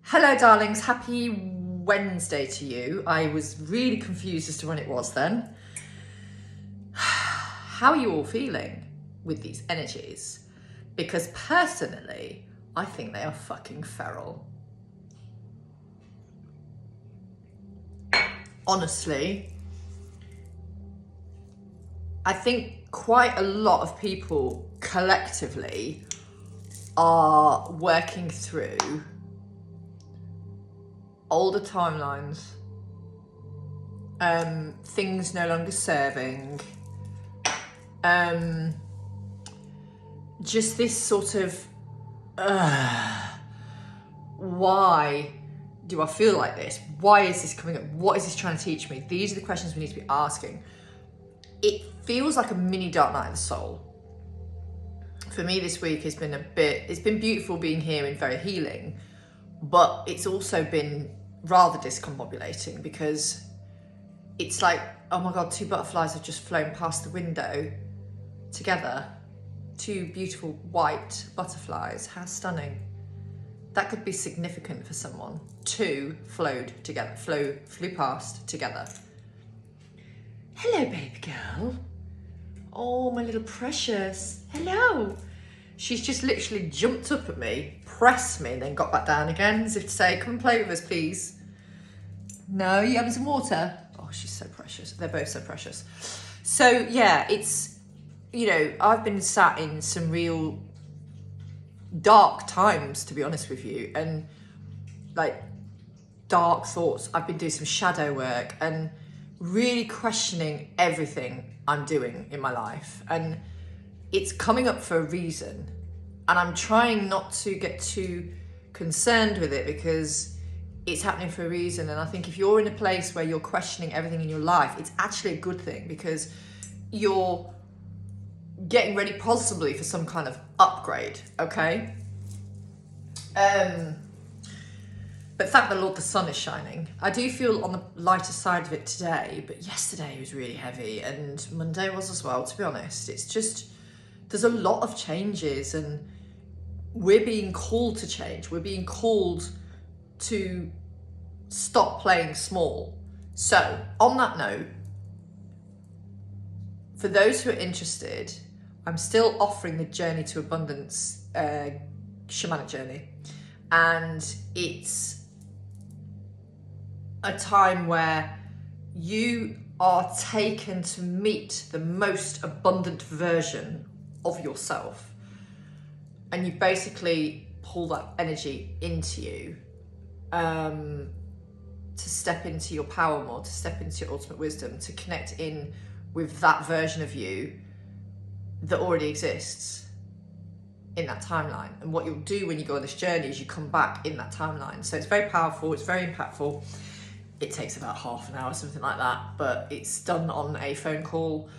Hello darlings, happy Wednesday to you. I was really confused as to when it was then. How are you all feeling with these energies? Because personally, I think they are fucking feral. Honestly, I think quite a lot of people collectively are working through older timelines, things no longer serving, just this sort of, why do I feel like this? Why is this coming up? What is this trying to teach me? These are the questions we need to be asking. It feels like a mini dark night of the soul. For me this week has been it's been beautiful being here and very healing, but it's also been rather discombobulating because it's like, oh my God, two butterflies have just flown past the window together. Two beautiful white butterflies. How stunning. That could be significant for someone. Two flew past together. Hello, baby girl. Oh, my little precious. Hello. She's just literally jumped up at me, pressed me, and then got back down again, as if to say, come and play with us, please. No, you having some water? Oh, she's so precious. They're both so precious. So, yeah, it's, you know, I've been sat in some real dark times, to be honest with you, and like dark thoughts. I've been doing some shadow work and really questioning everything I'm doing in my life. And it's coming up for a reason, and I'm trying not to get too concerned with it because it's happening for a reason. And I think if you're in a place where you're questioning everything in your life, it's actually a good thing because you're getting ready possibly for some kind of upgrade, okay? But thank the Lord the sun is shining. I do feel on the lighter side of it today, but yesterday was really heavy and Monday was as well, to be honest. It's just, there's a lot of changes and we're being called to change. We're being called to stop playing small. So on that note, for those who are interested, I'm still offering the Journey to Abundance Shamanic journey. And it's a time where you are taken to meet the most abundant version of yourself. And you basically pull that energy into you to step into your power more, to step into your ultimate wisdom, to connect in with that version of you that already exists in that timeline. And what you'll do when you go on this journey is you come back in that timeline. So it's very powerful, it's very impactful. It takes about half an hour, something like that, but it's done on a phone call.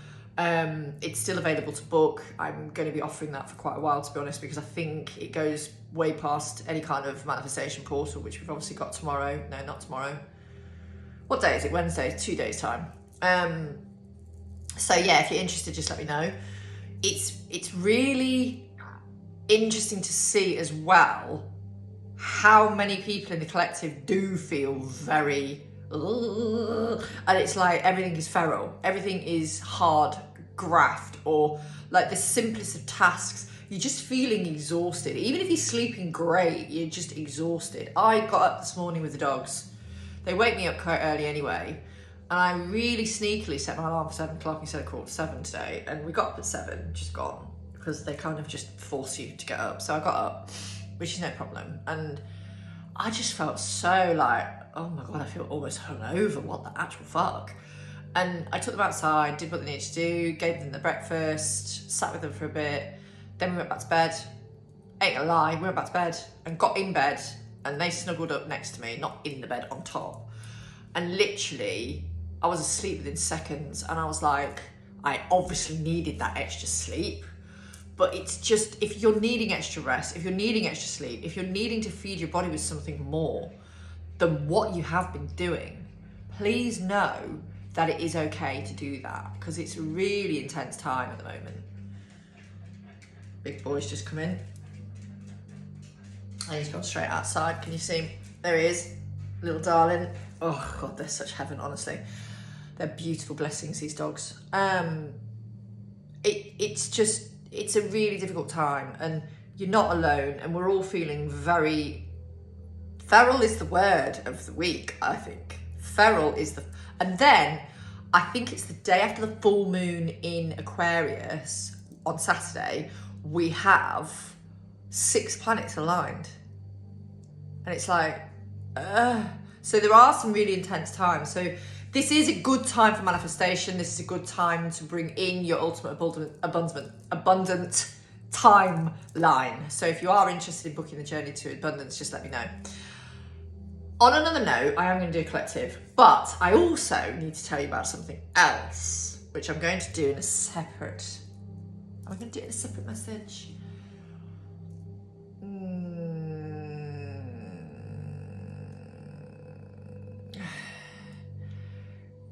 It's still available to book. I'm going to be offering that for quite a while, to be honest, because I think it goes way past any kind of manifestation portal, which we've obviously got tomorrow. No, not tomorrow. What day is it? Wednesday, 2 days time. So yeah, if you're interested, just let me know. It's really interesting to see as well how many people in the collective do feel very, and it's like everything is feral, everything is hard graft, or like the simplest of tasks, you're just feeling exhausted. Even if you're sleeping great, you're just exhausted. I got up this morning with the dogs. They wake me up quite early anyway, and I really sneakily set my alarm for 7 o'clock instead of 7:15 today, and we got up at 7, just gone, because they kind of just force you to get up. So I got up, which is no problem, and I just felt so like, oh my God, I feel almost hungover, what the actual fuck? And I took them outside, did what they needed to do, gave them the breakfast, sat with them for a bit, then we went back to bed. Ain't gonna lie, we went back to bed and got in bed, and they snuggled up next to me, not in the bed, on top. And literally, I was asleep within seconds, and I was like, I obviously needed that extra sleep. But it's just, if you're needing extra rest, if you're needing extra sleep, if you're needing to feed your body with something more than what you have been doing, please know that it is okay to do that, because it's a really intense time at the moment. Big boy's just come in. And he's gone straight outside. Can you see him? There he is, little darling. Oh God, they're such heaven, honestly. They're beautiful blessings, these dogs. It's a really difficult time, and you're not alone, and we're all feeling very, feral is the word of the week, I think. Feral is the, and then I think it's the day after the full moon in Aquarius on Saturday, we have 6 planets aligned. And it's like, so there are some really intense times. So this is a good time for manifestation. This is a good time to bring in your ultimate abundant timeline. So if you are interested in booking the journey to abundance, just let me know. On another note, I am going to do a collective, but I also need to tell you about something else, which I'm going to do in a separate, I'm going to do it in a separate message.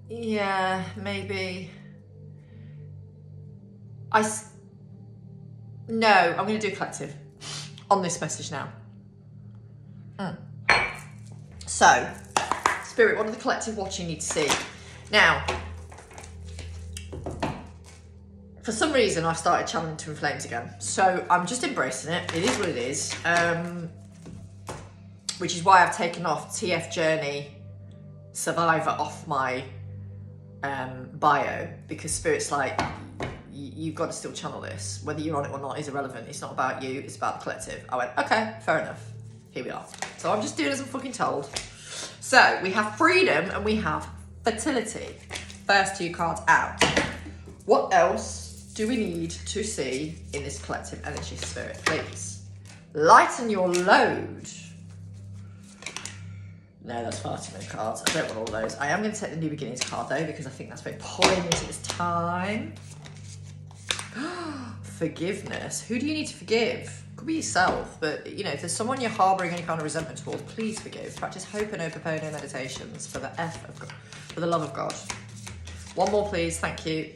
Yeah, maybe. No, I'm going to do a collective on this message now. So, Spirit, what do the collective watching need to see? Now, for some reason, I've started channeling Twin Flames again. So, I'm just embracing it. It is what it is. Which is why I've taken off TF Journey Survivor off my bio, because Spirit's like, you've got to still channel this. Whether you're on it or not is irrelevant. It's not about you, it's about the collective. I went, okay, fair enough. Here we are. So I'm just doing as I'm fucking told. So we have freedom and we have fertility. First 2 cards out. What else do we need to see in this collective energy, Spirit, please? Lighten your load. No, that's far too many cards. I don't want all those. I am going to take the New Beginnings card though, because I think that's very poignant at this time. Forgiveness. Who do you need to forgive? Could be yourself, but you know, if there's someone you're harbouring any kind of resentment towards, please forgive. Practice Ho'oponopono meditations for the F of God, for the love of God. One more, please. Thank you.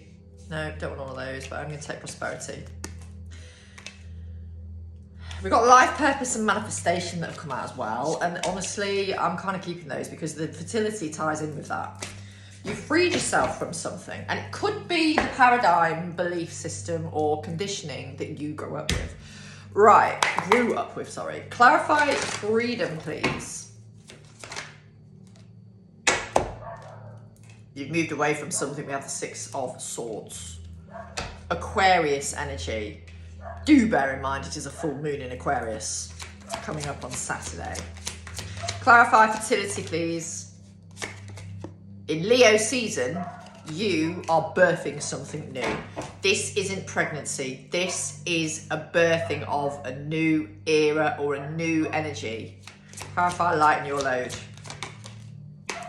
No, don't want all of those, but I'm going to take prosperity. We've got life purpose and manifestation that have come out as well, and honestly, I'm kind of keeping those because the fertility ties in with that. You've freed yourself from something, and it could be the paradigm, belief system, or conditioning that you grew up with. Sorry. Clarify freedom, please. You've moved away from something. We have the 6 of Swords. Aquarius energy. Do bear in mind it is a full moon in Aquarius coming up on Saturday. Clarify fertility, please. In Leo season, you are birthing something new. This isn't pregnancy. This is a birthing of a new era or a new energy. Clarify, lighten your load.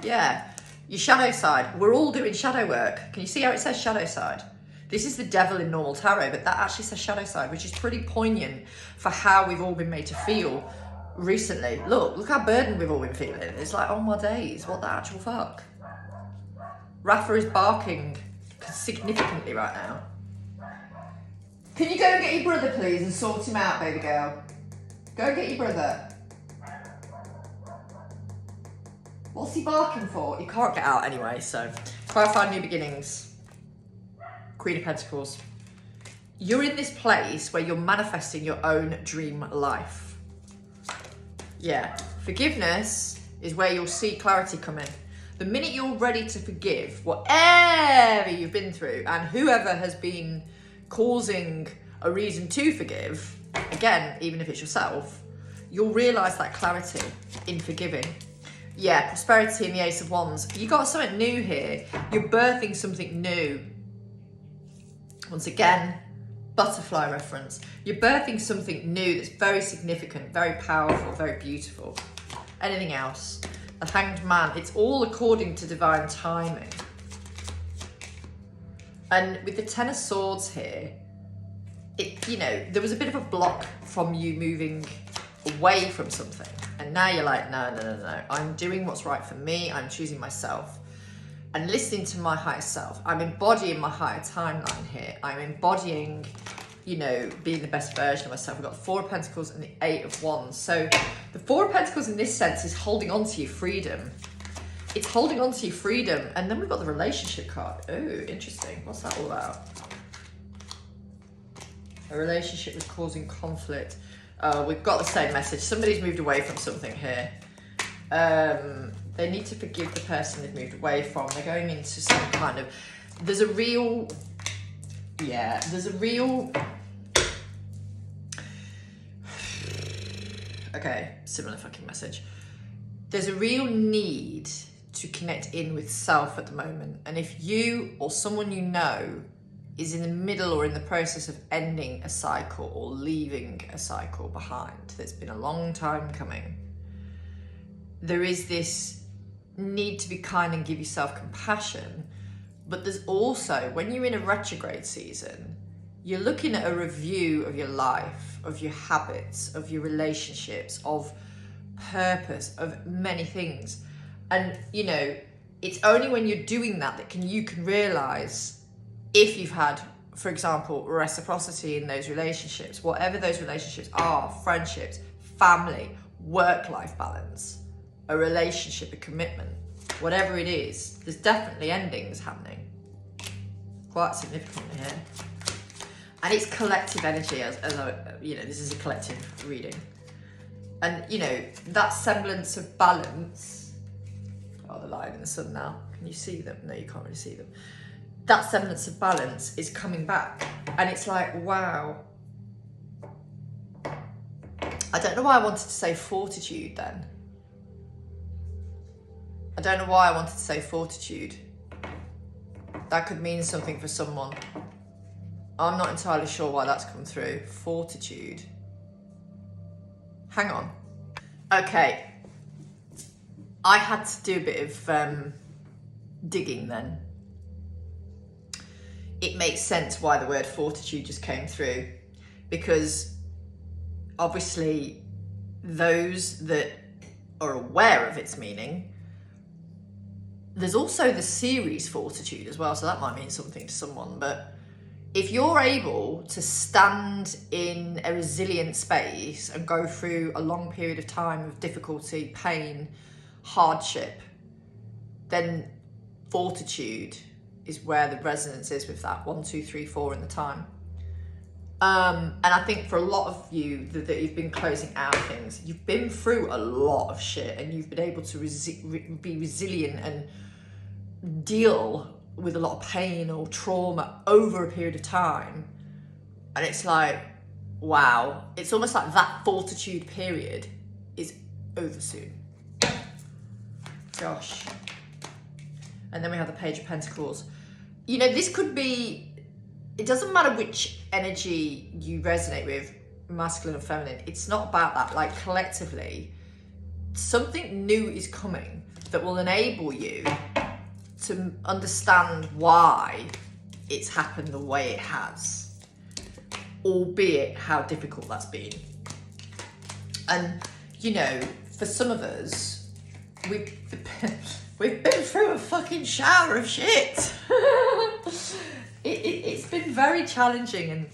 Yeah, your shadow side. We're all doing shadow work. Can you see how it says shadow side? This is the devil in normal tarot, but that actually says shadow side, which is pretty poignant for how we've all been made to feel recently. Look how burdened we've all been feeling. It's like, oh my days, what the actual fuck? Rafa is barking significantly right now. Can you go and get your brother, please, and sort him out, baby girl? Go and get your brother. What's he barking for? He can't get out anyway, so. Clarify New Beginnings. Queen of Pentacles. You're in this place where you're manifesting your own dream life. Yeah. Forgiveness is where you'll see clarity come in. The minute you're ready to forgive whatever you've been through and whoever has been causing a reason to forgive, again, even if it's yourself, you'll realise that clarity in forgiving. Yeah, prosperity and the Ace of Wands. You got something new here. You're birthing something new. Once again, butterfly reference. You're birthing something new that's very significant, very powerful, very beautiful. Anything else? The Hanged Man. It's all according to divine timing. And with the Ten of Swords here, there was a bit of a block from you moving away from something. And now you're like, no. I'm doing what's right for me. I'm choosing myself. And listening to my higher self. I'm embodying my higher timeline here. I'm embodying you know, being the best version of myself. We've got the Four of Pentacles and the Eight of Wands. So the Four of Pentacles in this sense is holding on to your freedom. It's holding on to your freedom. And then we've got the relationship card. Oh, interesting. What's that all about? A relationship is causing conflict. We've got the same message. Somebody's moved away from something here. They need to forgive the person they've moved away from. They're going into some kind of... There's a real... Okay, similar fucking message. There's a real need to connect in with self at the moment. And if you or someone you know is in the middle or in the process of ending a cycle or leaving a cycle behind that's been a long time coming, there is this need to be kind and give yourself compassion. But there's also, when you're in a retrograde season, you're looking at a review of your life, of your habits, of your relationships, of purpose, of many things. And, you know, it's only when you're doing that that you can realize if you've had, for example, reciprocity in those relationships, whatever those relationships are, friendships, family, work-life balance, a relationship, a commitment, whatever it is, there's definitely endings happening. Quite significantly here. And it's collective energy, as you know, this is a collective reading. And, you know, that semblance of balance, oh, they're lying in the sun now. Can you see them? No, you can't really see them. That semblance of balance is coming back. And it's like, wow. I don't know why I wanted to say fortitude then. I don't know why I wanted to say fortitude. That could mean something for someone. I'm not entirely sure why that's come through. Fortitude. Hang on. Okay. I had to do a bit of digging then. It makes sense why the word fortitude just came through. Because obviously those that are aware of its meaning, there's also the series fortitude as well, so that might mean something to someone. But if you're able to stand in a resilient space and go through a long period of time of difficulty, pain, hardship, then fortitude is where the resonance is with that 1, 2, 3, 4 in the time. And I think for a lot of you that you've been closing out things, you've been through a lot of shit and you've been able to be resilient and deal with a lot of pain or trauma over a period of time. And it's like, wow, it's almost like that fortitude period is over soon. Gosh. And then we have the Page of Pentacles. You know, this could be, it doesn't matter which energy you resonate with, masculine or feminine. It's not about that. Like, collectively, something new is coming that will enable you to understand why it's happened the way it has, albeit how difficult that's been. And, you know, for some of us, we've been through a fucking shower of shit. It's been very challenging, and,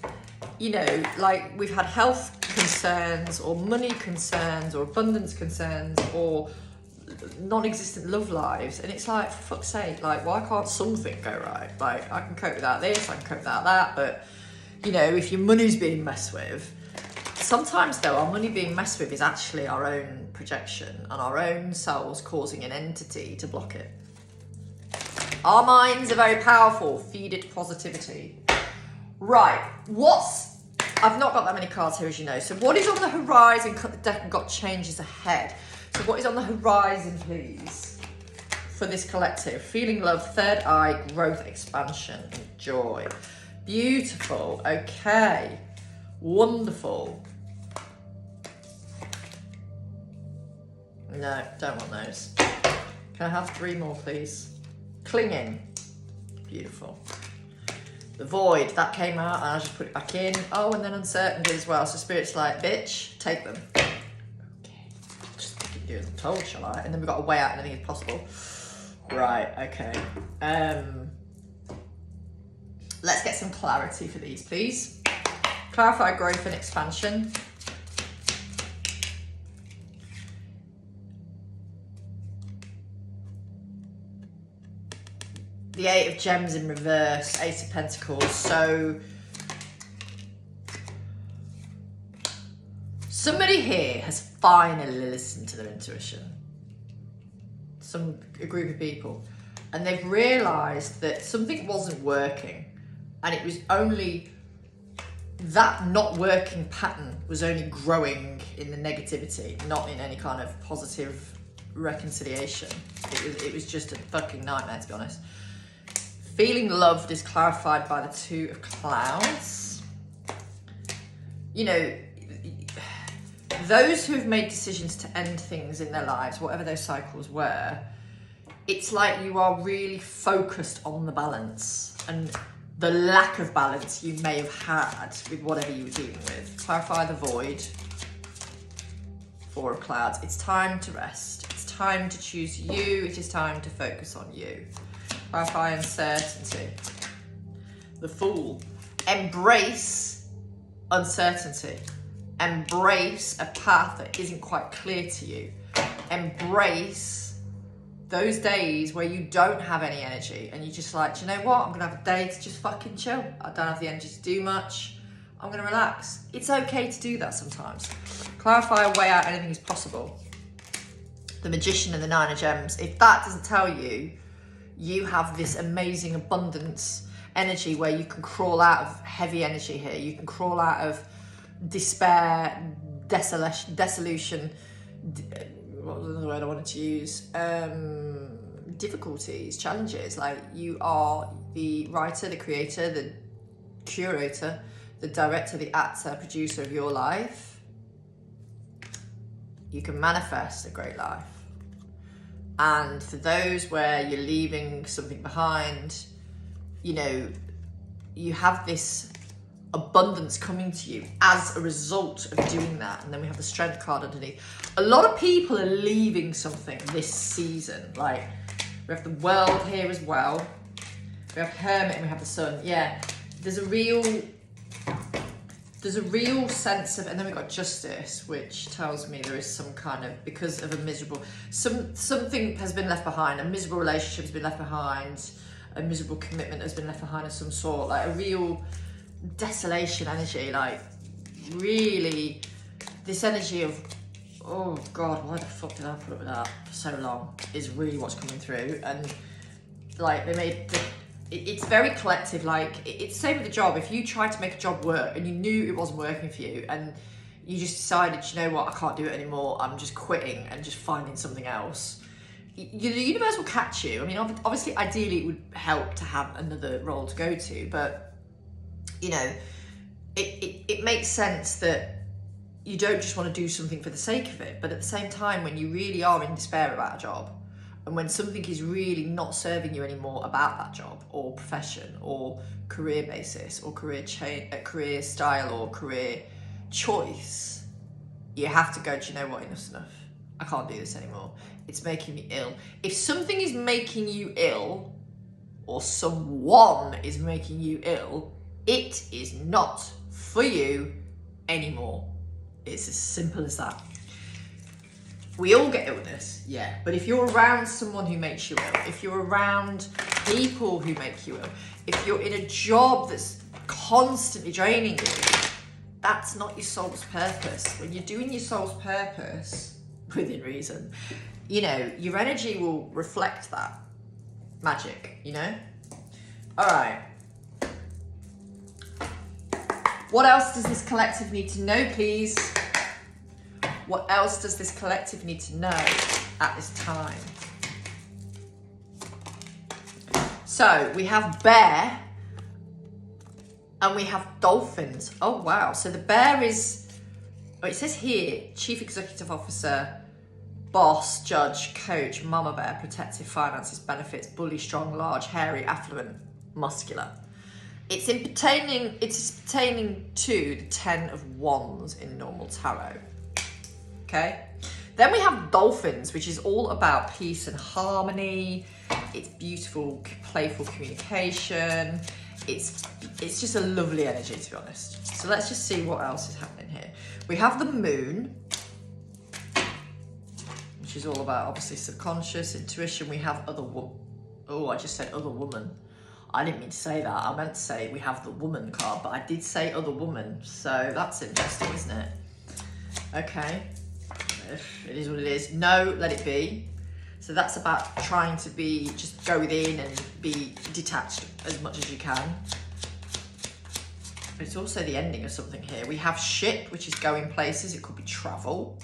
you know, like, we've had health concerns or money concerns or abundance concerns or non-existent love lives, and it's like, for fuck's sake, like, why can't something go right? Like, I can cope without this, I can cope without that, but, you know, if your money's being messed with, sometimes though, our money being messed with is actually our own projection and our own selves causing an entity to block it. Our minds are very powerful. Feed it positivity. Right, I've not got that many cards here, as you know. So what is on the horizon? Cut the deck and got changes ahead. So what is on the horizon, please, for this collective? Feeling love, third eye, growth, expansion, and joy. Beautiful. Okay. Wonderful. No, don't want those. Can I have 3 more, please? Clinging. Beautiful. The void, that came out and I just put it back in. Oh, and then uncertainty as well. So Spirit's like, bitch, take them. Okay. Just fucking do as I'm told, shall I? And then we've got a way out anything is possible. Right, okay. Let's get some clarity for these, please. Clarify growth and expansion. The Eight of Gems in reverse, Ace of Pentacles. So somebody here has finally listened to their intuition. A group of people. And they've realised that something wasn't working. And it was only, that not working pattern was only growing in the negativity, not in any kind of positive reconciliation. It was just a fucking nightmare, to be honest. Feeling loved is clarified by the Two of Clouds. You know, those who've made decisions to end things in their lives, whatever those cycles were, it's like you are really focused on the balance and the lack of balance you may have had with whatever you were dealing with. Clarify the Void. Four of Clouds. It's time to rest. It's time to choose you. It is time to focus on you. Clarify uncertainty. The Fool. Embrace uncertainty. Embrace a path that isn't quite clear to you. Embrace those days where you don't have any energy and you're just like, do you know what? I'm gonna have a day to just fucking chill. I don't have the energy to do much. I'm gonna relax. It's okay to do that sometimes. Clarify a way out, anything is possible. The Magician and the Nine of Gems. If that doesn't tell you, you have this amazing abundance energy where you can crawl out of heavy energy here. You can crawl out of despair, dissolution, what was the word I wanted to use? Difficulties, challenges. Like, you are the writer, the creator, the curator, the director, the actor, producer of your life. You can manifest a great life. And for those where you're leaving something behind, you know, you have this abundance coming to you as a result of doing that. And then we have the Strength card underneath. A lot of people are leaving something this season. Like, we have the World here as well. We have Hermit and we have the Sun. Yeah, there's a real sense of, and then we've got Justice, which tells me there is some kind of, because of a miserable, something has been left behind, a miserable relationship has been left behind, a miserable commitment has been left behind of some sort, like a real desolation energy, like really this energy of, oh God, why the fuck did I put up with that for so long, is really what's coming through. And like, they made it's very collective. Like, it's the same with the job. If you tried to make a job work and you knew it wasn't working for you and you just decided, you know what, I can't do it anymore, I'm just quitting and just finding something else, the universe will catch you. I mean, obviously, ideally it would help to have another role to go to, but you know, it makes sense that you don't just want to do something for the sake of it. But at the same time, when you really are in despair about a job, and when something is really not serving you anymore about that job or profession or career basis or career style or career choice, you have to go, do you know what, enough's enough. I can't do this anymore. It's making me ill. If something is making you ill, or someone is making you ill, it is not for you anymore. It's as simple as that. We all get illness, yeah, but if you're around someone who makes you ill, if you're around people who make you ill, if you're in a job that's constantly draining you, that's not your soul's purpose. When you're doing your soul's purpose, within reason, you know, your energy will reflect that magic, you know? All right. What else does this collective need to know, please? What else does this collective need to know at this time? So we have bear and we have dolphins. Oh, wow. So the bear is, oh, it says here, Chief Executive Officer, boss, judge, coach, mama bear, protective, finances, benefits, bully, strong, large, hairy, affluent, muscular. It's pertaining to the 10 of Wands in normal tarot. Okay, then we have dolphins, which is all about peace and harmony. It's beautiful, playful communication. It's just a lovely energy, to be honest. So let's just see what else is happening here. We have the moon, which is all about obviously subconscious, intuition. We have other woman. Oh, I just said other woman. I didn't mean to say that. I meant to say we have the woman card, but I did say other woman. So that's interesting, isn't it? Okay. It is what it is. No, let it be. So that's about trying to be, just go within and be detached as much as you can. But it's also the ending of something here. We have ship, which is going places. It could be travel.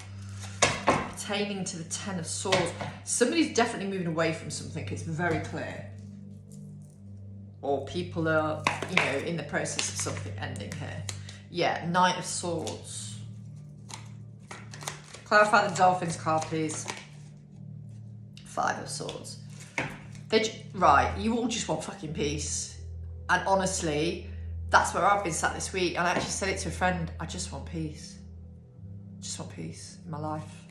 Pertaining to the 10 of Swords. Somebody's definitely moving away from something. It's very clear. Or people are, you know, in the process of something ending here. Yeah, Knight of Swords. Clarify the Dolphins card, please. 5 of Swords. Right, you all just want fucking peace. And honestly, that's where I've been sat this week. And I actually said it to a friend, I just want peace. Just want peace in my life.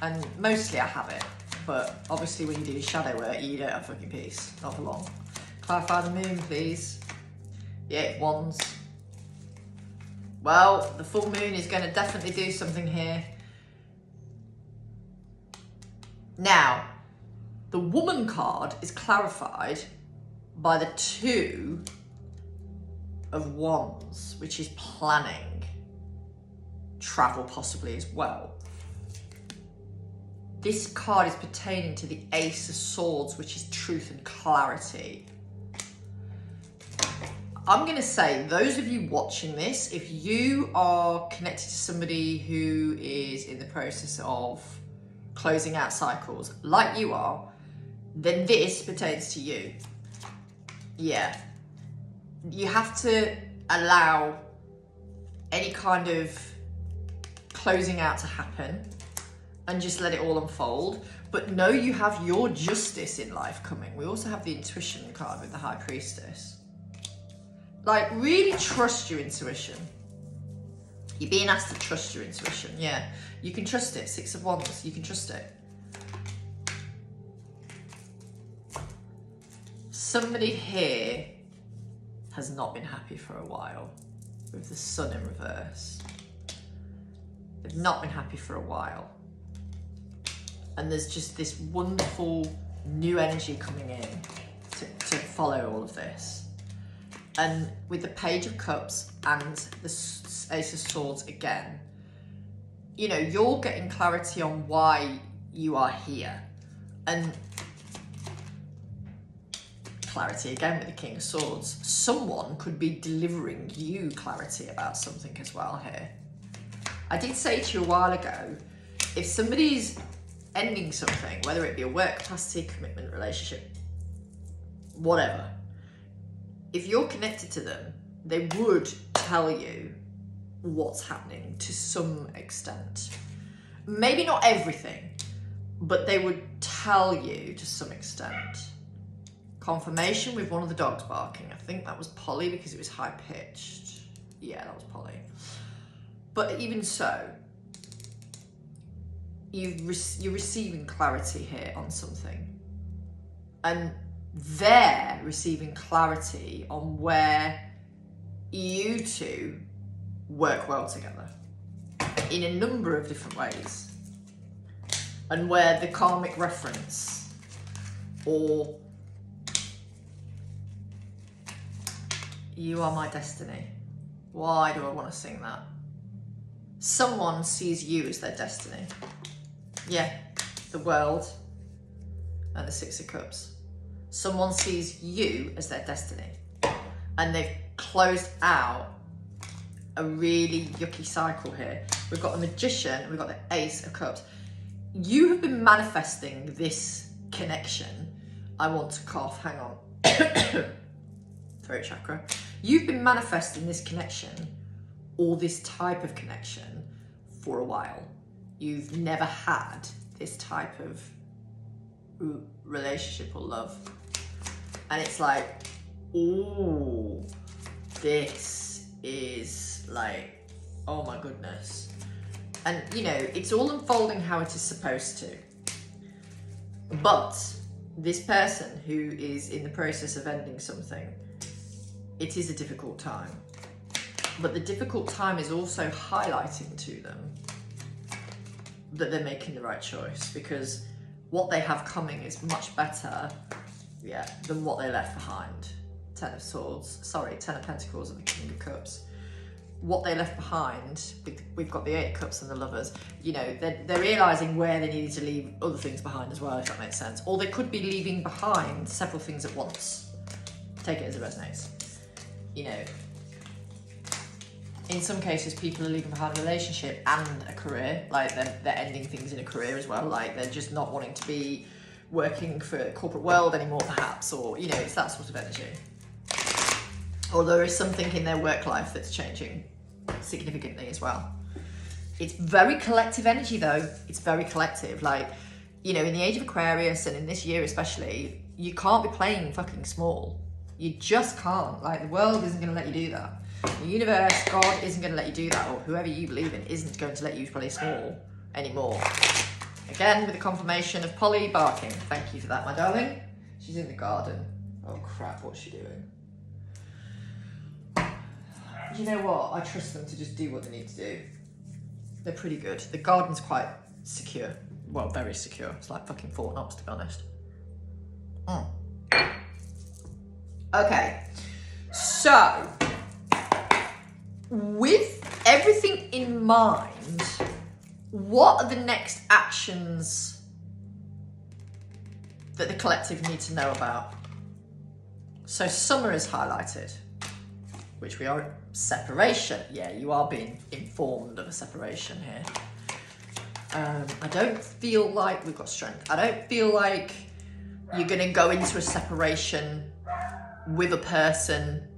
And mostly I have it. But obviously when you do your shadow work, you don't have fucking peace. Not for long. Clarify the moon, please. Yeah, Wands. Well, the full moon is going to definitely do something here. Now, the woman card is clarified by the 2 of Wands, which is planning. Travel possibly as well. This card is pertaining to the Ace of Swords, which is truth and clarity. I'm going to say, those of you watching this, if you are connected to somebody who is in the process of closing out cycles, like you are, then this pertains to you. Yeah. You have to allow any kind of closing out to happen and just let it all unfold. But know you have your justice in life coming. We also have the intuition card with the High Priestess. Like, really trust your intuition. You're being asked to trust your intuition, yeah. You can trust it. 6 of Wands, you can trust it. Somebody here has not been happy for a while with the Sun in reverse. They've not been happy for a while. And there's just this wonderful new energy coming in to follow all of this. And with the Page of Cups and the Ace of Swords again, you know, you're getting clarity on why you are here. And clarity again with the King of Swords. Someone could be delivering you clarity about something as well here. I did say to you a while ago, if somebody's ending something, whether it be a work capacity, commitment, relationship, whatever, if you're connected to them, they would tell you what's happening to some extent. Maybe not everything, but they would tell you to some extent. Confirmation with one of the dogs barking. I think that was Polly because it was high pitched. Yeah, that was Polly. But even so, you're receiving clarity here on something. And they're receiving clarity on where you two work well together in a number of different ways. And where the karmic reference or you are my destiny. Why do I want to sing that? Someone sees you as their destiny. Yeah, the world and the 6 of Cups. Someone sees you as their destiny. And they've closed out a really yucky cycle here. We've got the Magician and we've got the Ace of Cups. You have been manifesting this connection. I want to cough, hang on. Throat chakra. You've been manifesting this connection or this type of connection for a while. You've never had this type of relationship or love. And it's like, ooh, this is like, oh my goodness. And you know, it's all unfolding how it is supposed to. But this person who is in the process of ending something it is a difficult time. But the difficult time is also highlighting to them that they're making the right choice, because what they have coming is much better, than what they left behind. Ten of Pentacles and the King of Cups. What they left behind, we've got the Eight of Cups and the Lovers, you know, they're realising where they needed to leave other things behind as well, if that makes sense. Or they could be leaving behind several things at once. Take it as it resonates. You know, in some cases, people are leaving behind a relationship and a career. Like, they're ending things in a career as well. Like, they're just not wanting to be working for the corporate world anymore, perhaps. Or, you know, it's that sort of energy. Or there is something in their work life that's changing significantly as well. It's very collective energy, though. It's very collective. Like, you know, in the age of Aquarius, and in this year especially, you can't be playing fucking small. You just can't. Like, the world isn't going to let you do that. The universe, God, isn't going to let you do that, or whoever you believe in isn't going to let you play small anymore. Again, with the confirmation of Polly barking. Thank you for that, my darling. She's in the garden. Oh crap, what's she doing? You know what? I trust them to just do what they need to do. They're pretty good. The garden's quite secure. Well, very secure. It's like fucking Fort Knox, to be honest. Okay. So, with everything in mind, what are the next actions that the collective need to know about? So summer is highlighted, which we are separation. Yeah, you are being informed of a separation here. I don't feel like we've got strength. I don't feel like you're going to go into a separation with a person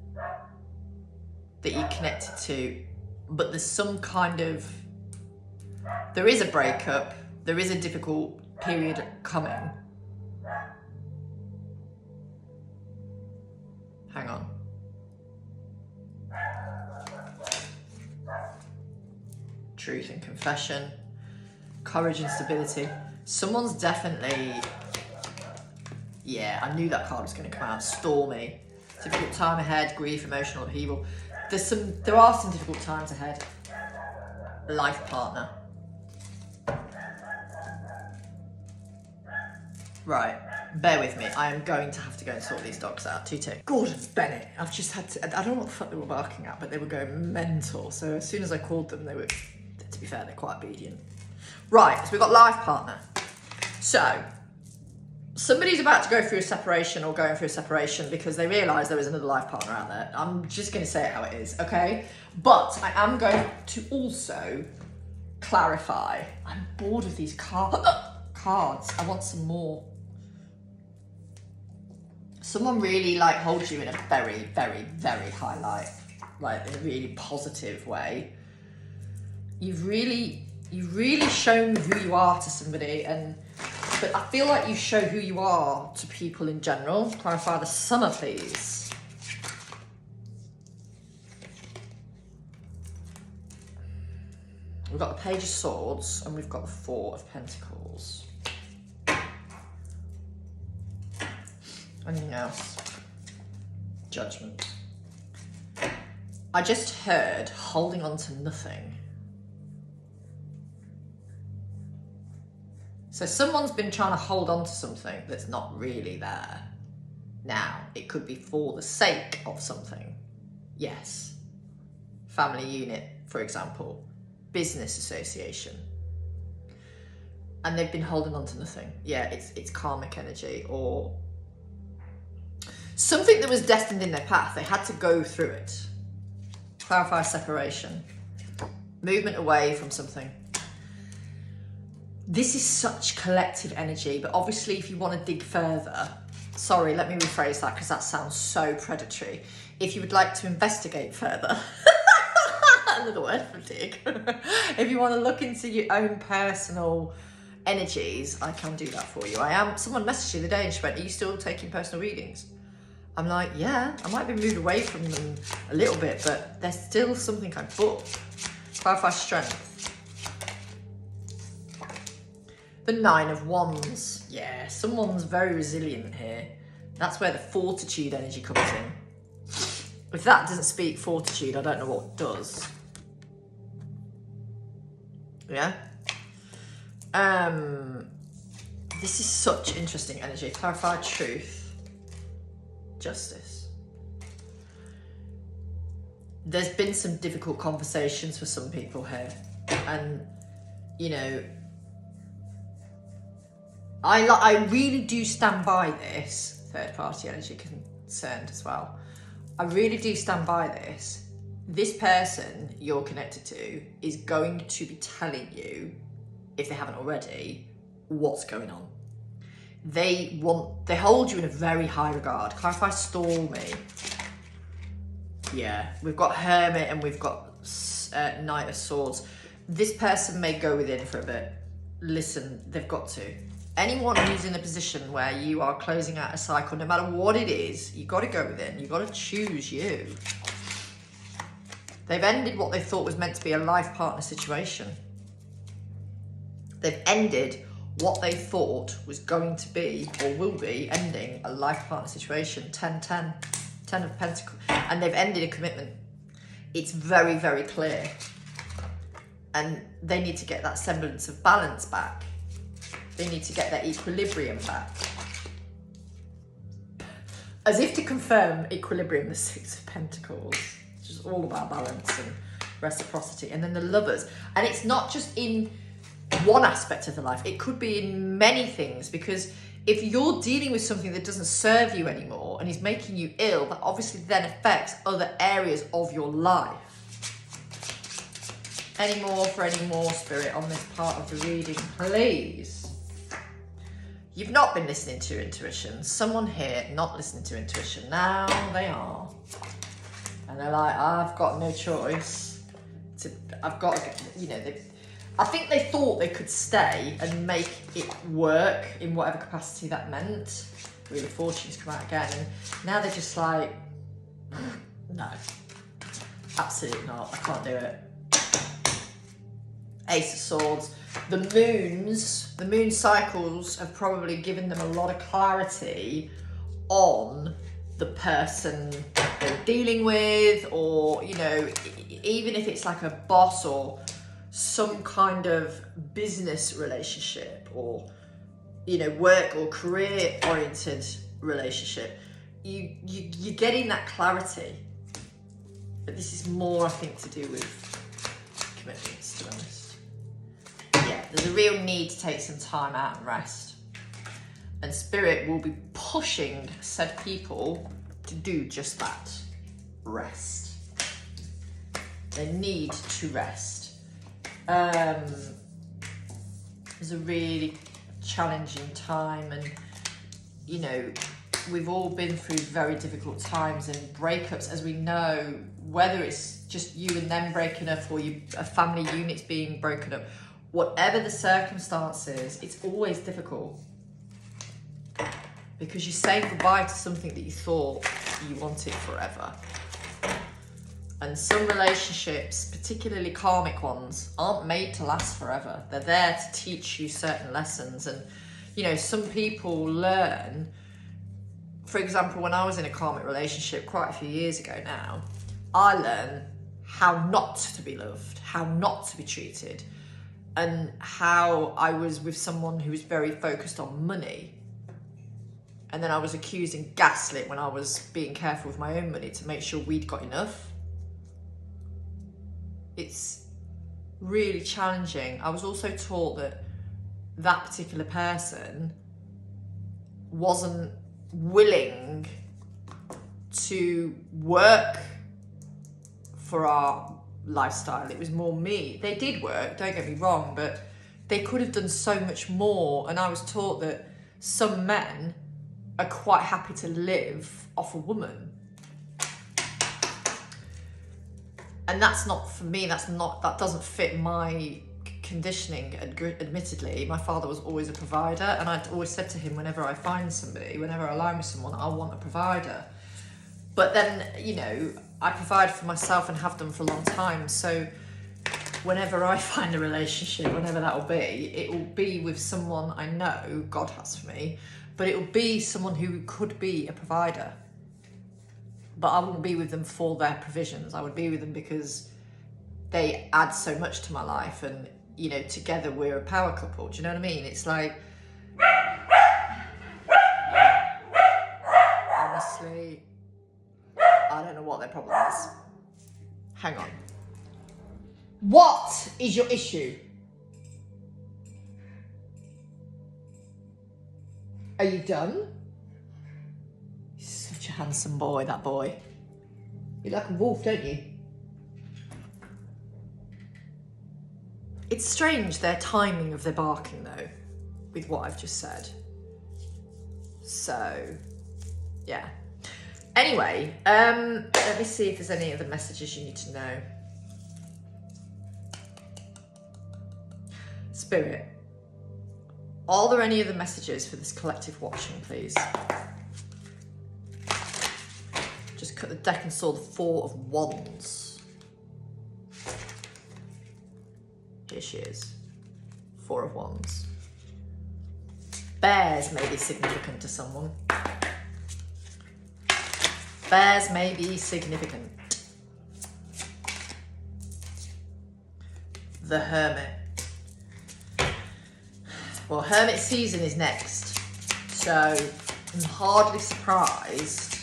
that you're connected to, but there's some kind of, there is a breakup, there is a difficult period coming. Hang on. Truth and confession, courage and stability. Someone's definitely, I knew that card was going to come out. Stormy, difficult time ahead, grief, emotional upheaval. There are some difficult times ahead. Life partner. Right, bear with me. I am going to have to go and sort these dogs out. Gordon Bennett. I've just had to, I don't know what the fuck they were barking at, but they were going mental. So as soon as I called them, they were, to be fair, they're quite obedient. Right, so we've got life partner. So, somebody's about to go through a separation or going through a separation because they realise there is another life partner out there. I'm just going to say it how it is, okay? But I am going to also clarify. I'm bored of these cards. I want some more. Someone really like holds you in a very, very, very high light, like in a really positive way. You've really shown who you are to somebody, but I feel like you show who you are to people in general. Clarify the summer, please. We've got the Page of Swords and we've got the Four of Pentacles. Anything else? Judgment. I just heard holding on to nothing. So someone's been trying to hold on to something that's not really there. Now, it could be for the sake of something. Yes. Family unit, for example. Business association. And they've been holding on to nothing. Yeah, it's karmic energy or something that was destined in their path. They had to go through it. Clarify separation. Movement away from something. This is such collective energy, but obviously if you want to dig further, sorry, let me rephrase that because that sounds so predatory. If you would like to investigate further, another word for dig. If you want to look into your own personal energies, I can do that for you. Someone messaged me the other day and she went, are you still taking personal readings? I'm like, yeah, I might be moved away from them a little bit, but there's still something I booked. Clarify strength. The Nine of Wands. Yeah, someone's very resilient here. That's where the fortitude energy comes in. If that doesn't speak fortitude, I don't know what does. Yeah. This is such interesting energy. Clarify truth. Justice. There's been some difficult conversations for some people here. And, you know, I really do stand by this. Third party energy concerned as well. I really do stand by this. This person you're connected to is going to be telling you, if they haven't already, what's going on. They hold you in a very high regard. Clarify stormy. Yeah, we've got Hermit and we've got Knight of Swords. This person may go within for a bit. Listen, they've got to. Anyone who's in a position where you are closing out a cycle, no matter what it is, you've got to go within. You've got to choose you. They've ended what they thought was meant to be a life partner situation. They've ended what they thought was going to be, or will be, ending a life partner situation. 10-10. 10 of Pentacles. And they've ended a commitment. It's very, very clear. And they need to get that semblance of balance back. They need to get their equilibrium back. As if to confirm equilibrium, the Six of Pentacles, which is all about balance and reciprocity. And then the Lovers. And it's not just in one aspect of the life. It could be in many things, because if you're dealing with something that doesn't serve you anymore and is making you ill, that obviously then affects other areas of your life. Any more, Spirit, on this part of the reading, please? You've not been listening to intuition. Someone here not listening to intuition. Now they are. And they're like, I've got no choice. I've got to, you know, I think they thought they could stay and make it work in whatever capacity that meant. Wheel of Fortune's come out again. And now they're just like, no, absolutely not. I can't do it. Ace of Swords. The moon cycles have probably given them a lot of clarity on the person they're dealing with, or, you know, even if it's like a boss or some kind of business relationship, or, you know, work or career oriented relationship, you're getting that clarity. But this is more, I think, to do with commitments, to be honest. Yeah, there's a real need to take some time out and rest. And Spirit will be pushing said people to do just that. Rest. They need to rest. It's a really challenging time, and, you know, we've all been through very difficult times and breakups, as we know, whether it's just you and them breaking up, or a family unit's being broken up. Whatever the circumstances, it's always difficult, because you're saying goodbye to something that you thought you wanted forever. And some relationships, particularly karmic ones, aren't made to last forever. They're there to teach you certain lessons. And, you know, some people learn, for example, when I was in a karmic relationship quite a few years ago now, I learned how not to be loved, how not to be treated, and how I was with someone who was very focused on money. And then I was accused and gaslit when I was being careful with my own money to make sure we'd got enough. It's really challenging. I was also taught that that particular person wasn't willing to work for our lifestyle. It was more me. They did work, don't get me wrong, but they could have done so much more. And I was taught that some men are quite happy to live off a woman. And that's not for me. That doesn't fit my conditioning. Admittedly, my father was always a provider, and I'd always said to him, whenever I find somebody, whenever I align with someone, I want a provider. But then, you know, I provide for myself and have done for a long time. So whenever I find a relationship, whenever that will be, it will be with someone I know God has for me, but it will be someone who could be a provider. but I wouldn't be with them for their provisions. I would be with them because they add so much to my life, and you know, together we're a power couple. Do you know what I mean? It's like, honestly, I don't know what their problem is. Hang on. What is your issue? Are you done? He's such a handsome boy, that boy. You like a wolf, don't you? It's strange, their timing of their barking though, with what I've just said. So, yeah. Anyway, let me see if there's any other messages you need to know. Spirit, are there any other messages for this collective watching, please? Just cut the deck and saw the Four of Wands. Here she is. Four of Wands. Bears may be significant to someone. Bears may be significant. The Hermit. Well, Hermit season is next, so I'm hardly surprised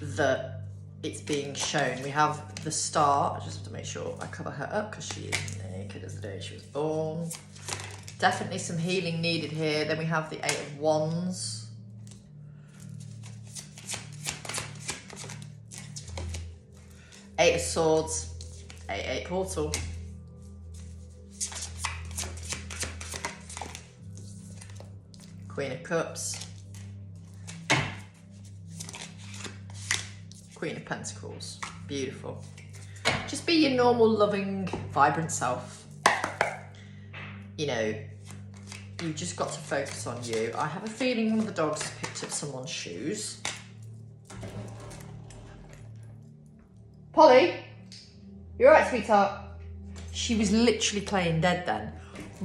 that it's being shown. We have the Star. I just have to make sure I cover her up because she is naked as the day she was born. Definitely some healing needed here. Then we have the Eight of Wands. Eight of Swords. 8-8 portal. Queen of Cups. Queen of Pentacles. Beautiful. Just be your normal, loving, vibrant self. You know, you've just got to focus on you. I have a feeling one of the dogs has picked up someone's shoes. Polly, you alright, sweetheart? She was literally playing dead then.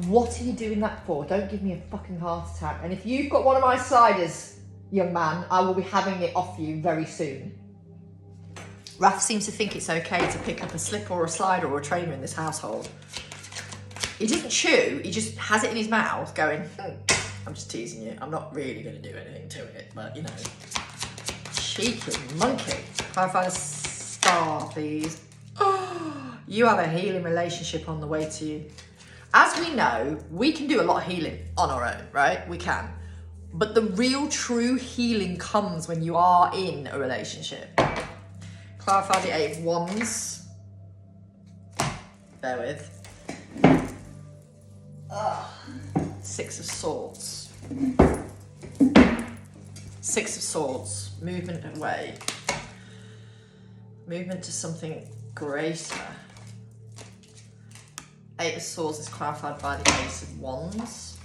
What are you doing that for? Don't give me a fucking heart attack. And if you've got one of my sliders, young man, I will be having it off you very soon. Raph seems to think it's okay to pick up a slipper or a slider or a trainer in this household. He doesn't chew, he just has it in his mouth going, I'm just teasing you. I'm not really going to do anything to it, but you know. Cheeky monkey. Clarify the Star, please. Oh, you have a healing relationship on the way to you. As we know, we can do a lot of healing on our own, right? We can. But the real true healing comes when you are in a relationship. Clarify the Eight of Wands. Bear with. Six of Swords. Six of Swords. Movement away. Movement to something greater. Eight of Swords is clarified by the Ace of Wands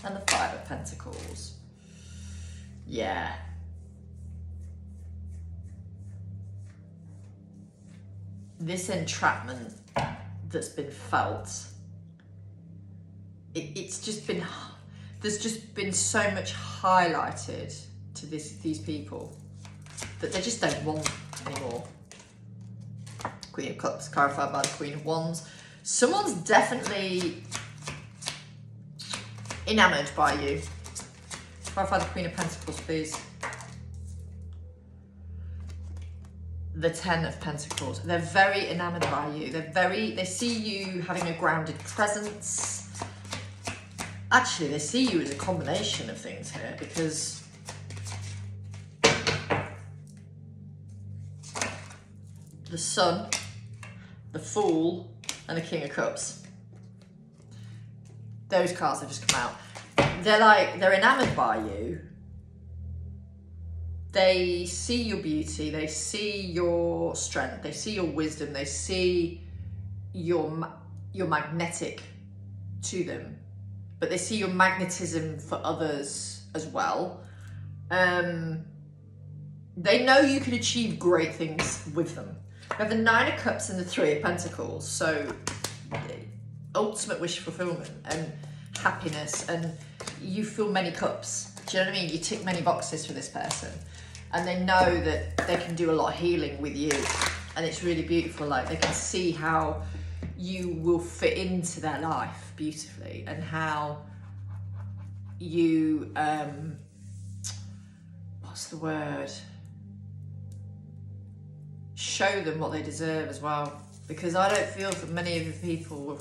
and the Five of Pentacles. Yeah. This entrapment that's been felt, it's just been, there's just been so much highlighted to these people that they just don't want anymore. Queen of Cups clarified by the Queen of Wands. Someone's definitely enamoured by you. Clarify the Queen of Pentacles, please. The Ten of Pentacles. They're very enamoured by you. They see you having a grounded presence. Actually, they see you as a combination of things here because the Sun, the Fool, and the King of Cups. Those cards have just come out. They're enamoured by you. They see your beauty, they see your strength, they see your wisdom, they see you're magnetic to them, but they see your magnetism for others as well. They know you can achieve great things with them. We have the Nine of Cups and the Three of Pentacles, so ultimate wish fulfillment and happiness, and you fill many cups. Do you know what I mean? You tick many boxes for this person. and they know that they can do a lot of healing with you, and it's really beautiful. Like, they can see how you will fit into their life beautifully, and how you what's the word, show them what they deserve as well. Because I don't feel that many of the people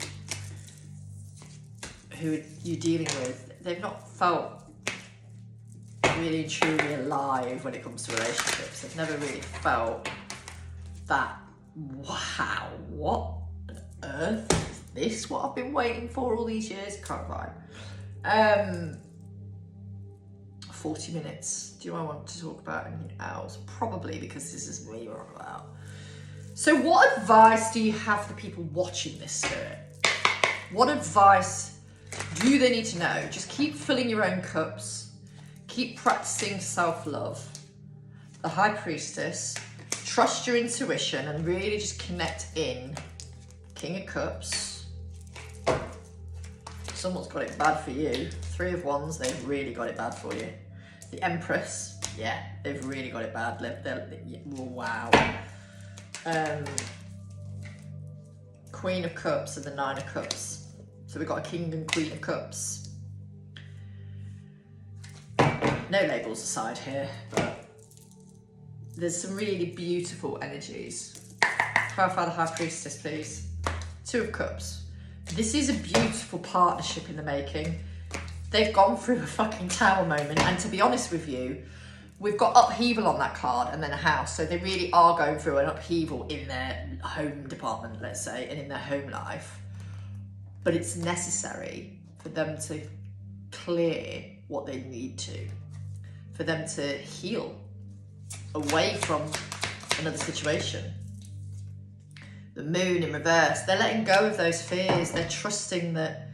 who you're dealing with, they've not felt really and truly alive when it comes to relationships. They've never really felt that, wow, what on earth is this? What I've been waiting for all these years? Can't vibe. 40 minutes. Do I want to talk about anything else? Probably, because this is what you're on about. So what advice do you have for people watching this, Spirit? What advice do they need to know? Just keep filling your own cups. Keep practicing self-love. The High Priestess. Trust your intuition and really just connect in. King of Cups. Someone's got it bad for you. Three of Wands, they've really got it bad for you. The Empress, yeah, they've really got it bad. Wow. Queen of Cups and the Nine of Cups. So we've got a King and Queen of Cups. No labels aside here, but there's some really beautiful energies. Clarify the High Priestess, please. Two of Cups. This is a beautiful partnership in the making. They've gone through a fucking tower moment, and to be honest with you, we've got upheaval on that card and then a house. So they really are going through an upheaval in their home department, let's say, and in their home life. But it's necessary for them to clear what they need to, for them to heal away from another situation. The Moon in reverse, they're letting go of those fears. They're trusting that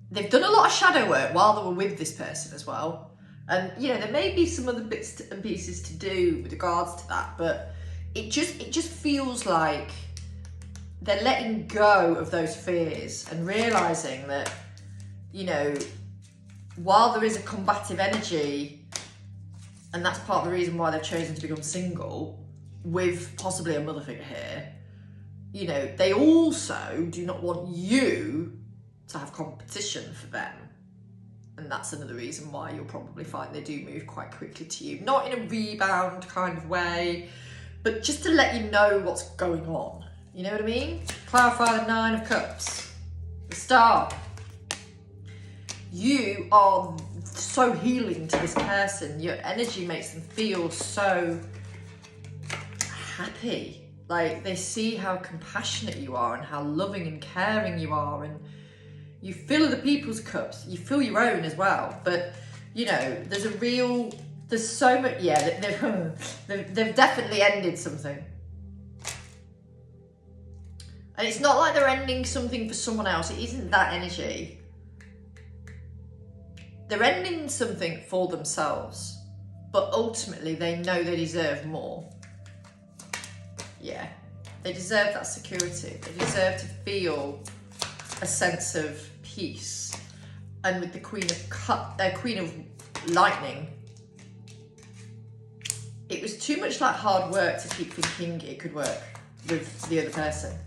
they've done a lot of shadow work while they were with this person as well. And, you know, there may be some other bits and pieces to do with regards to that, but it just feels like they're letting go of those fears and realising that, you know, while there is a combative energy, and that's part of the reason why they've chosen to become single, with possibly a mother figure here, you know, they also do not want you to have competition for them. And that's another reason why you'll probably find they do move quite quickly to you. Not in a rebound kind of way, but just to let you know what's going on. You know what I mean? Clarify the Nine of Cups. The Star. You are so healing to this person. Your energy makes them feel so happy. Like, they see how compassionate you are and how loving and caring you are, and you fill other people's cups, you fill your own as well. But, you know, there's so much, yeah, they've definitely ended something. And it's not like they're ending something for someone else. It isn't that energy. They're ending something for themselves, but ultimately they know they deserve more. Yeah, they deserve that security. They deserve to feel a sense of peace. And with the Queen of Lightning, it was too much like hard work to keep thinking it could work with the other person.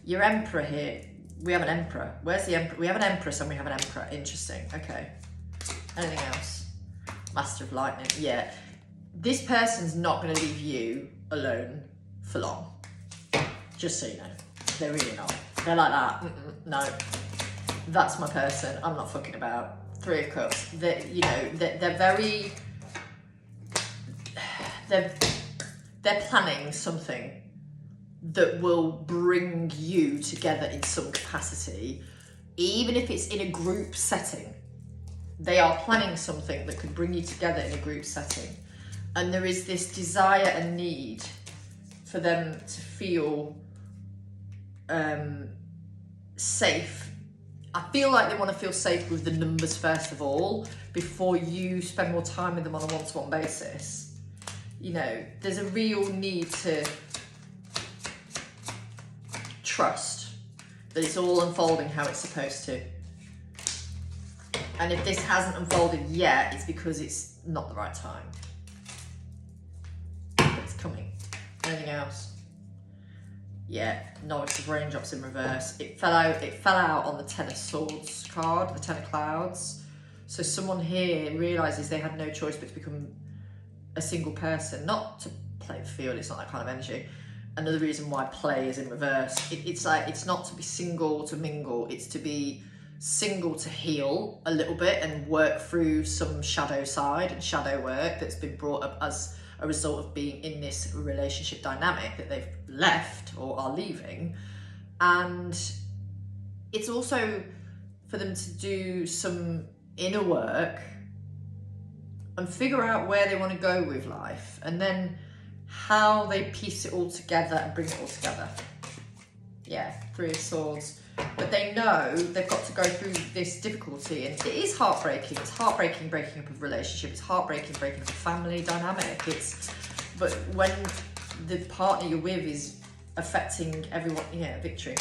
Your Emperor here, we have an Emperor. Where's the Emperor? We have an Empress and we have an Emperor. Interesting, okay. Anything else? Master of Lightning, yeah. This person's not gonna leave you alone for long. Just so you know, they're really not. They're like that, no. That's my person, I'm not fucking about. Three of Cups, they're planning something that will bring you together in some capacity, even if it's in a group setting. They are planning something that could bring you together in a group setting. And there is this desire and need for them to feel safe. I feel like they want to feel safe with the numbers first of all, before you spend more time with them on a one-to-one basis. You know, there's a real need to trust that it's all unfolding how it's supposed to. And if this hasn't unfolded yet, it's because it's not the right time. Anything else? Yeah, Norris of Raindrops in reverse. It fell out on the Ten of Swords card, the Ten of Clouds. So someone here realises they had no choice but to become a single person, not to play the field, it's not that kind of energy. Another reason why play is in reverse, it's like, it's not to be single to mingle, it's to be single to heal a little bit and work through some shadow side and shadow work that's been brought up as a result of being in this relationship dynamic that they've left or are leaving. And it's also for them to do some inner work and figure out where they want to go with life, and then how they piece it all together and bring it all together. Yeah, Three of Swords. But they know they've got to go through this difficulty, and it is heartbreaking. It's heartbreaking breaking up a relationship. It's heartbreaking breaking up a family dynamic. But when the partner you're with is affecting everyone, yeah, victory.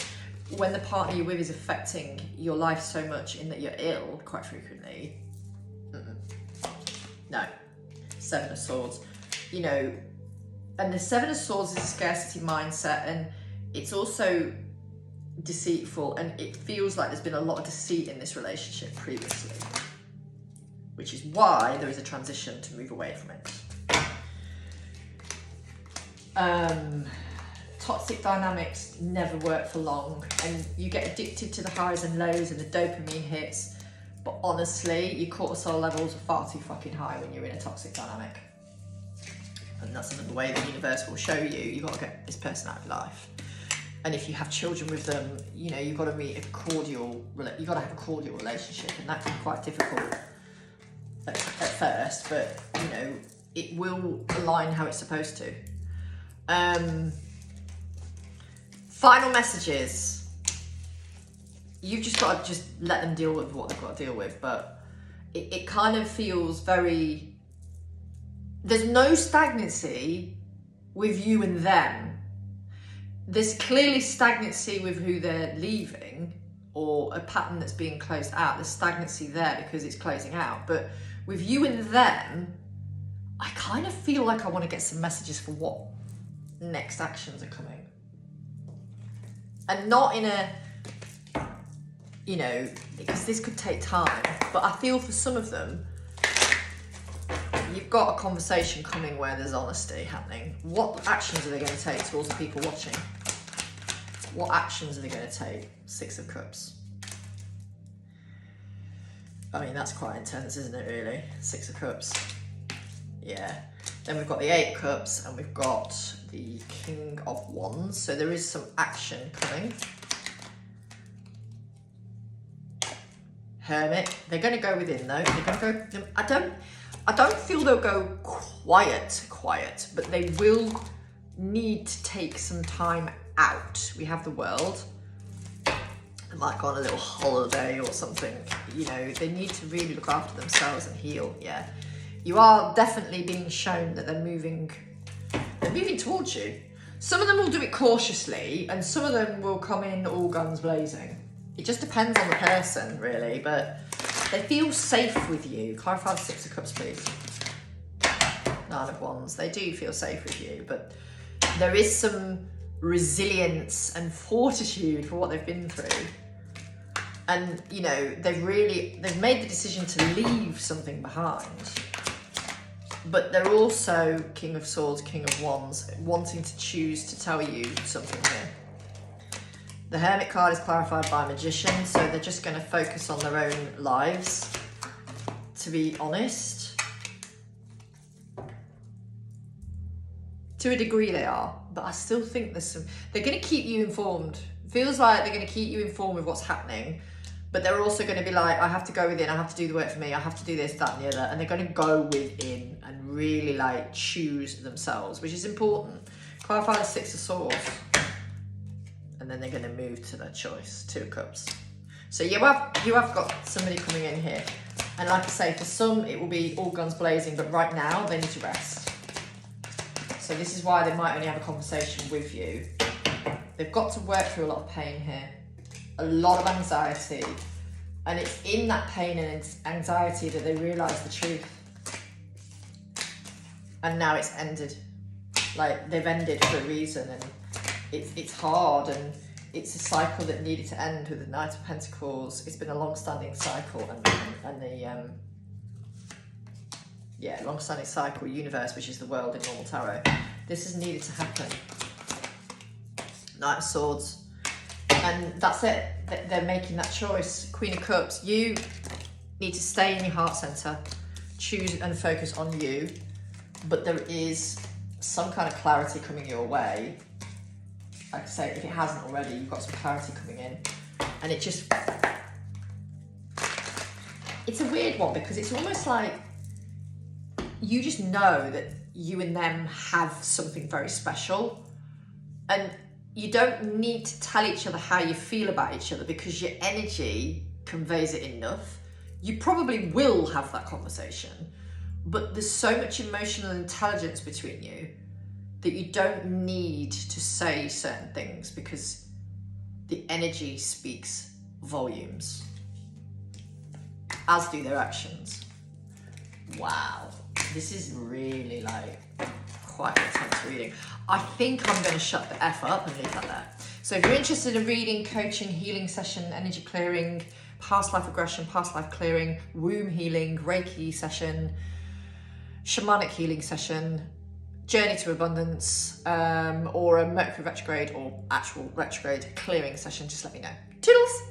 When the partner you're with is affecting your life so much in that you're ill quite frequently, no. Seven of Swords, you know, and the Seven of Swords is a scarcity mindset, and it's also deceitful, and it feels like there's been a lot of deceit in this relationship previously, which is why there is a transition to move away from it. Toxic dynamics never work for long, and you get addicted to the highs and lows and the dopamine hits, but honestly, your cortisol levels are far too fucking high when you're in a toxic dynamic. And that's another way the universe will show you, you've got to get this person out of life. And if you have children with them, you know, you've got to have a cordial relationship, and that can be quite difficult at first, but you know, it will align how it's supposed to. Final messages. You've just got to just let them deal with what they've got to deal with, but it kind of feels very, there's no stagnancy with you and them. There's clearly stagnancy with who they're leaving, or a pattern that's being closed out. There's stagnancy there because it's closing out. But with you and them, I kind of feel like I want to get some messages for what next actions are coming. And not in a, you know, because this could take time, but I feel for some of them, you've got a conversation coming where there's honesty happening. What actions are they going to take towards the people watching? What actions are they going to take? Six of Cups. I mean, that's quite intense, isn't it, really? Six of Cups. Yeah. Then we've got the Eight of Cups, and we've got the King of Wands. So there is some action coming. Hermit. They're going to go within, though. They're going to go... I don't feel they'll go quiet, but they will need to take some time out. We have the World. They might go on a little holiday or something. You know, they need to really look after themselves and heal. Yeah, you are definitely being shown that they're moving towards you. Some of them will do it cautiously, and some of them will come in all guns blazing. It just depends on the person, really, but they feel safe with you. Clarify the Six of Cups, please. Nine of Wands. They do feel safe with you, but there is some resilience and fortitude for what they've been through. And, you know, they've made the decision to leave something behind. But they're also King of Swords, King of Wands, wanting to choose to tell you something here. The Hermit card is clarified by Magician, so they're just going to focus on their own lives, to be honest. To a degree they are, but I still think they're going to keep you informed. Feels like they're going to keep you informed with what's happening, but they're also going to be like, I have to go within, I have to do the work for me, I have to do this, that and the other, and they're going to go within and really like choose themselves, which is important. Clarify the Six of Swords. And then they're going to move to their choice, Two of Cups. So you have got somebody coming in here. And like I say, for some, it will be all guns blazing, but right now, they need to rest. So this is why they might only have a conversation with you. They've got to work through a lot of pain here. A lot of anxiety. And it's in that pain and anxiety that they realise the truth. And now it's ended. Like, they've ended for a reason, and it's hard, and it's a cycle that needed to end with the Knight of Pentacles. It's been a long-standing cycle, and the long-standing cycle, universe, which is the world in normal tarot. This has needed to happen. Knight of Swords, and that's it. They're making that choice. Queen of Cups, you need to stay in your heart center, choose and focus on you, but there is some kind of clarity coming your way. Like I say, if it hasn't already, you've got some clarity coming in, and it's a weird one, because it's almost like you just know that you and them have something very special, and you don't need to tell each other how you feel about each other, because your energy conveys it enough. You probably will have that conversation, but there's so much emotional intelligence between you that you don't need to say certain things, because the energy speaks volumes, as do their actions. Wow, this is really like quite an intense reading. I think I'm going to shut the F up and leave that there. So if you're interested in reading, coaching, healing session, energy clearing, past life regression, past life clearing, womb healing, Reiki session, shamanic healing session, journey to abundance, or a Mercury retrograde or actual retrograde clearing session, just let me know. Toodles!